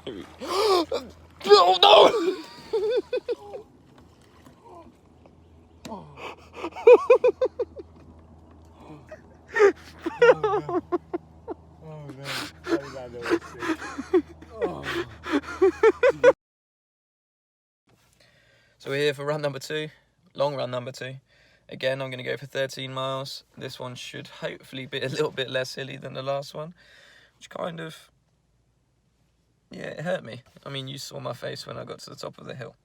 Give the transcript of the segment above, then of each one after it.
Oh no! So we're here for run number 2, long run number 2. Again, I'm going to go for 13 miles. This one should hopefully be a little bit less hilly than the last one, which kind of, yeah, it hurt me. I mean, you saw my face when I got to the top of the hill.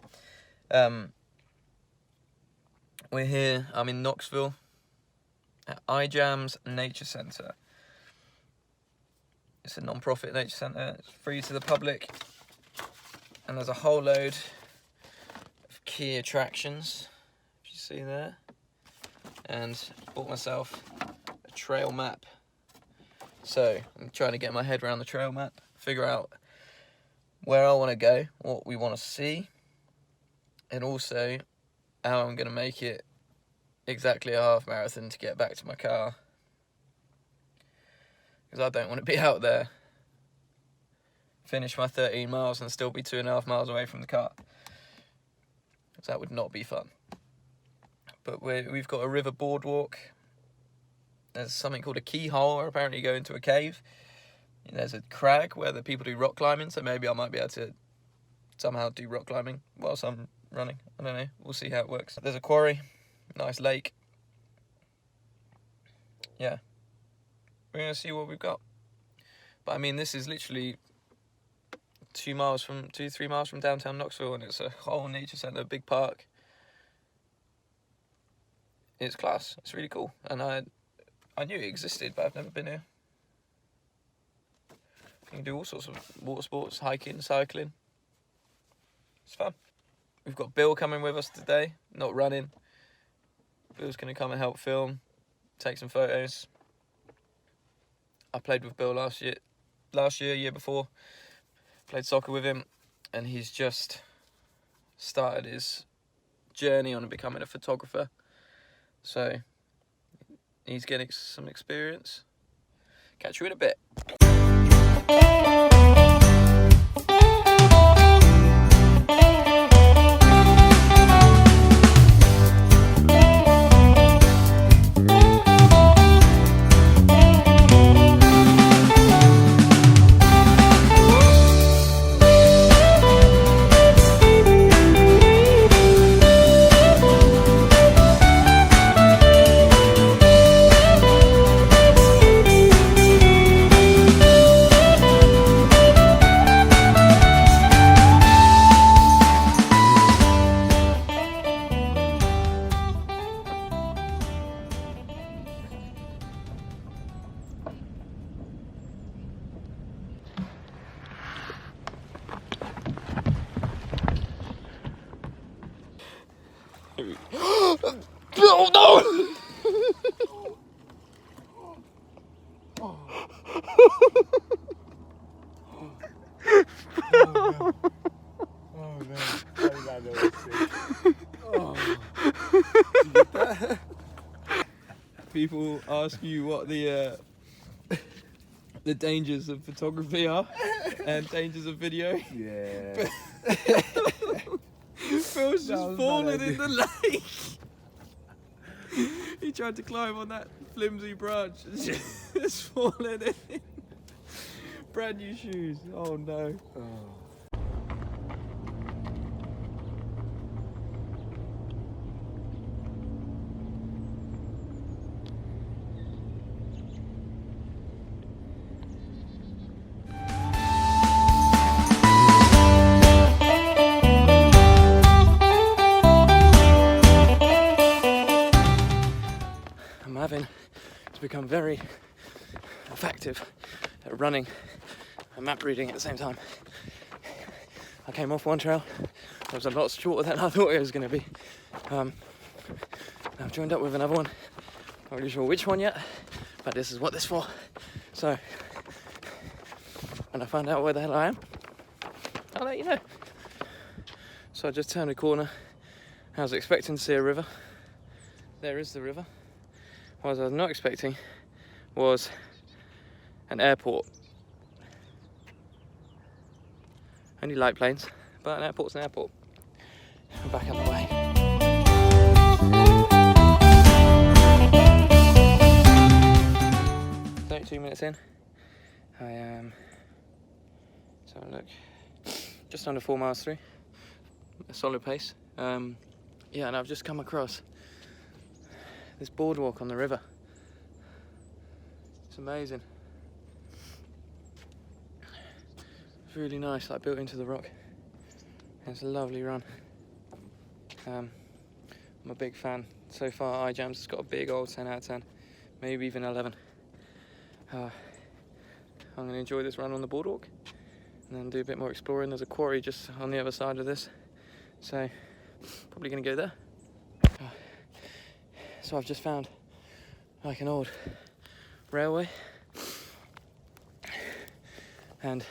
We're here, I'm in Knoxville at Ijams Nature Centre. It's a non-profit nature centre, it's free to the public, and there's a whole load of key attractions, if you see there. And bought myself a trail map. So I'm trying to get my head around the trail map, figure out where I want to go, what we want to see, and also how I'm going to make it exactly a half marathon to get back to my car. Because I don't want to be out there, finish my 13 miles and still be 2.5 miles away from the car. Because that would not be fun. But we've got a river boardwalk. There's something called a keyhole, where apparently you go into a cave. And there's a crag where the people do rock climbing, so maybe I might be able to somehow do rock climbing whilst I'm running. I don't know, we'll see how it works. There's a quarry, nice lake. Yeah, we're gonna see what we've got. But I mean, this is literally 3 miles from downtown Knoxville, and it's a whole nature centre, big park. It's class, it's really cool, and I knew it existed, but I've never been here. You can do all sorts of water sports, hiking, cycling. It's fun. We've got Bill coming with us today, not running. Bill's going to come and help film, take some photos. I played with Bill last year, year before. Played soccer with him, and he's just started his journey on becoming a photographer. So he's getting some experience. Catch you in a bit. Oh no! People ask you what the dangers of photography are and dangers of video. Yeah. Phil's just fallen in the lake. He tried to climb on that flimsy branch and just fallen in. Brand new shoes. Oh no. Oh. I'm having to become very effective at running and map reading at the same time. I came off one trail, it was a lot shorter than I thought it was going to be. I've joined up with another one, not really sure which one yet, but this is what this is for. So, when I find out where the hell I am, I'll let you know. So I just turned a corner, I was expecting to see a river. There is the river. What I was not expecting was an airport. Only light planes, but an airport's an airport. We're back up the way. 32 minutes in. I am, let's have a look, just under 4 miles through. A solid pace. Yeah, and I've just come across this boardwalk on the river. It's amazing. It's really nice, like built into the rock. And it's a lovely run. I'm a big fan. So far, Ijams has got a big old 10 out of 10, maybe even 11. I'm going to enjoy this run on the boardwalk and then do a bit more exploring. There's a quarry just on the other side of this, so probably going to go there. So I've just found like an old railway, and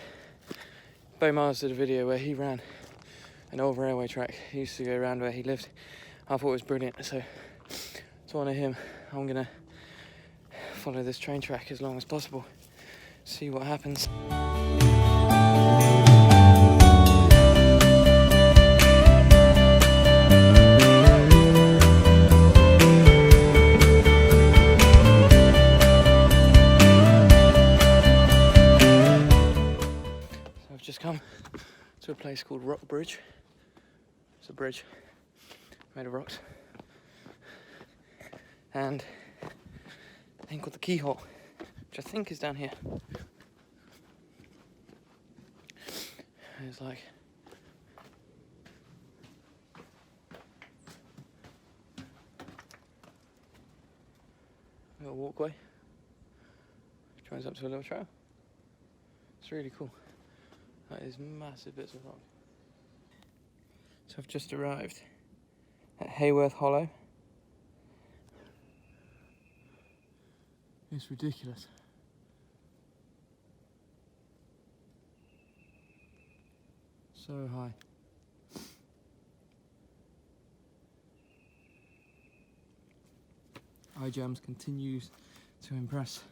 Bo Mars did a video where he ran an old railway track. He used to go around where he lived. I thought it was brilliant, so to honour him, I'm going to follow this train track as long as possible, see what happens. So I've just come to a place called Rock Bridge. It's a bridge made of rocks, and a thing called the Keyhole, which I think is down here. It's like a little walkway which joins up to a little trail. It's really cool. That is massive bits of rock. So I've just arrived at Hayworth Hollow. It's ridiculous. So high. Ijams continues to impress.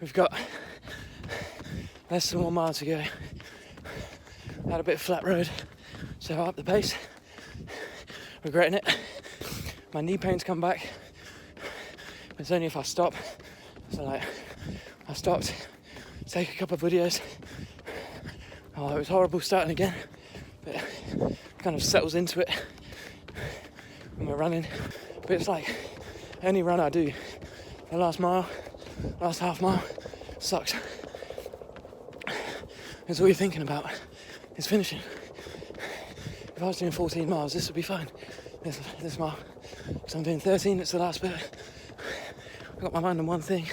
We've got less than 1 mile to go. Had a bit of flat road, so up the pace. Regretting it. My knee pain's come back. It's only if I stop. So like, I stopped, take a couple of videos. Oh, it was horrible starting again, but it kind of settles into it when we're running. But it's like any run I do, the last mile, last half mile, sucks. It's all you're thinking about is finishing. If I was doing 14 miles, this would be fine. This mile, because I'm doing 13, it's the last bit. I've got my mind on one thing.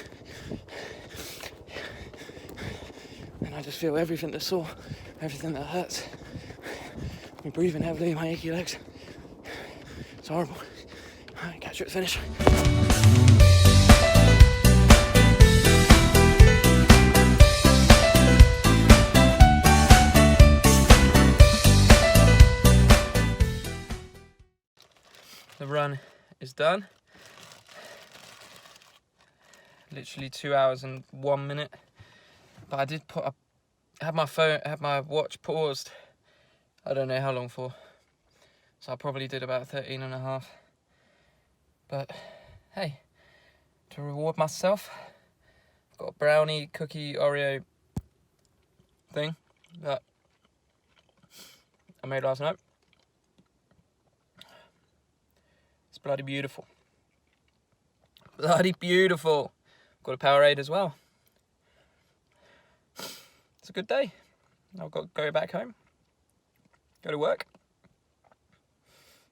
And I just feel everything that's sore, everything that hurts. I'm breathing heavily in my achy legs. It's horrible. Alright, catch you at the finish. The run is done. Literally 2 hours and 1 minute. But I did had my watch paused. I don't know how long for. So I probably did about 13 and a half. But hey, to reward myself, I've got a brownie, cookie, Oreo thing that I made last night. It's bloody beautiful. Bloody beautiful. Got a Powerade as well. It's a good day. I've got to go back home, go to work.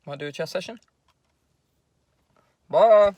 Might do a chess session. Bye.